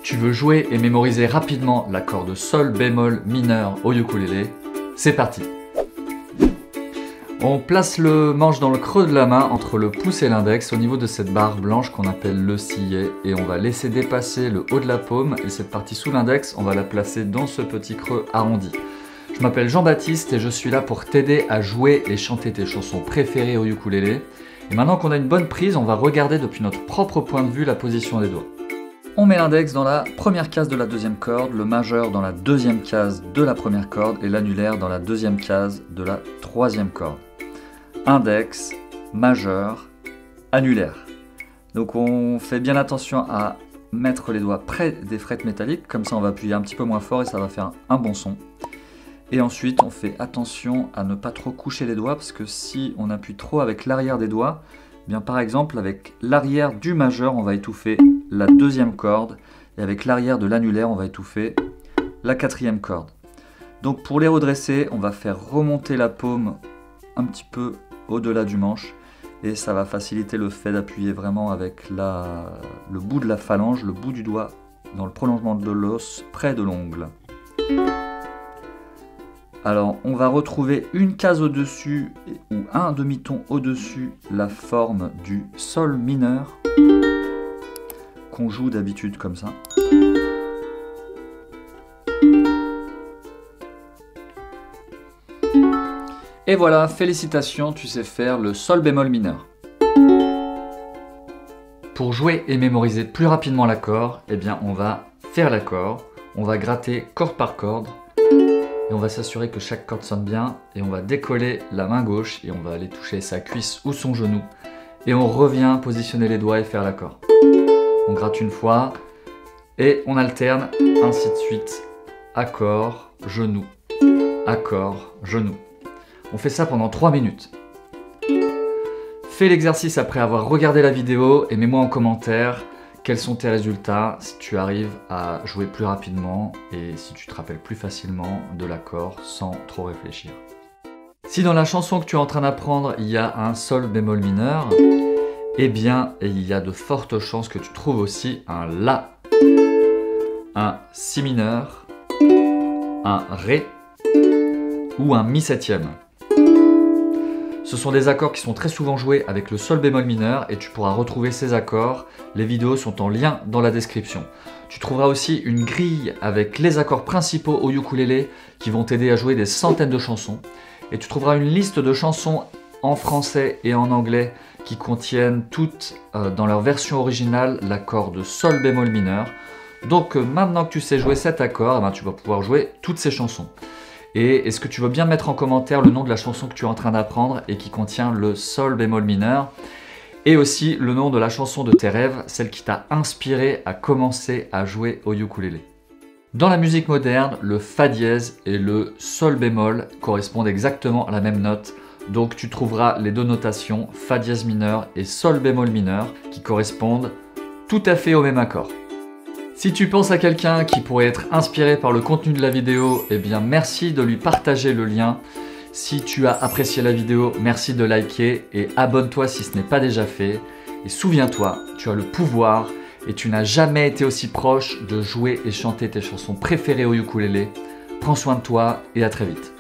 Tu veux jouer et mémoriser rapidement l'accord de sol bémol mineur au ukulélé? C'est parti! On place le manche dans le creux de la main entre le pouce et l'index au niveau de cette barre blanche qu'on appelle le sillet et on va laisser dépasser le haut de la paume et cette partie sous l'index, on va la placer dans ce petit creux arrondi. Je m'appelle Jean-Baptiste et je suis là pour t'aider à jouer et chanter tes chansons préférées au ukulélé. Et maintenant qu'on a une bonne prise, on va regarder depuis notre propre point de vue la position des doigts. On met l'index dans la première case de la deuxième corde, le majeur dans la deuxième case de la première corde et l'annulaire dans la deuxième case de la troisième corde. Index, majeur, annulaire. Donc on fait bien attention à mettre les doigts près des frettes métalliques, comme ça on va appuyer un petit peu moins fort et ça va faire un bon son. Et ensuite on fait attention à ne pas trop coucher les doigts parce que si on appuie trop avec l'arrière des doigts, bien par exemple avec l'arrière du majeur on va étouffer la deuxième corde et avec l'arrière de l'annulaire on va étouffer la quatrième corde. Donc pour les redresser on va faire remonter la paume un petit peu au-delà du manche et ça va faciliter le fait d'appuyer vraiment avec le bout de la phalange, le bout du doigt dans le prolongement de l'os près de l'ongle. Alors on va retrouver une case au-dessus ou un demi-ton au-dessus la forme du sol mineur qu'on joue d'habitude comme ça. Et voilà, félicitations, tu sais faire le sol bémol mineur. Pour jouer et mémoriser plus rapidement l'accord, eh bien on va faire l'accord, on va gratter corde par corde et on va s'assurer que chaque corde sonne bien et on va décoller la main gauche et on va aller toucher sa cuisse ou son genou et on revient positionner les doigts et faire l'accord. On gratte une fois et on alterne ainsi de suite, accord, genou, accord, genou. On fait ça pendant 3 minutes. Fais l'exercice après avoir regardé la vidéo et mets-moi en commentaire quels sont tes résultats, si tu arrives à jouer plus rapidement et si tu te rappelles plus facilement de l'accord sans trop réfléchir. Si dans la chanson que tu es en train d'apprendre, il y a un sol bémol mineur, eh bien, il y a de fortes chances que tu trouves aussi un La, un Si mineur, un Ré ou un Mi septième. Ce sont des accords qui sont très souvent joués avec le sol bémol mineur et tu pourras retrouver ces accords. Les vidéos sont en lien dans la description. Tu trouveras aussi une grille avec les accords principaux au ukulélé qui vont t'aider à jouer des centaines de chansons. Et tu trouveras une liste de chansons en français et en anglais qui contiennent toutes dans leur version originale l'accord de sol bémol mineur. Donc maintenant que tu sais jouer cet accord, tu vas pouvoir jouer toutes ces chansons. Et est-ce que tu veux bien mettre en commentaire le nom de la chanson que tu es en train d'apprendre et qui contient le sol bémol mineur et aussi le nom de la chanson de tes rêves, celle qui t'a inspiré à commencer à jouer au ukulélé. Dans la musique moderne, le Fa dièse et le sol bémol correspondent exactement à la même note. Donc tu trouveras les deux notations Fa dièse mineur et sol bémol mineur qui correspondent tout à fait au même accord. Si tu penses à quelqu'un qui pourrait être inspiré par le contenu de la vidéo, eh bien merci de lui partager le lien. Si tu as apprécié la vidéo, merci de liker et abonne-toi si ce n'est pas déjà fait. Et souviens-toi, tu as le pouvoir et tu n'as jamais été aussi proche de jouer et chanter tes chansons préférées au ukulélé. Prends soin de toi et à très vite.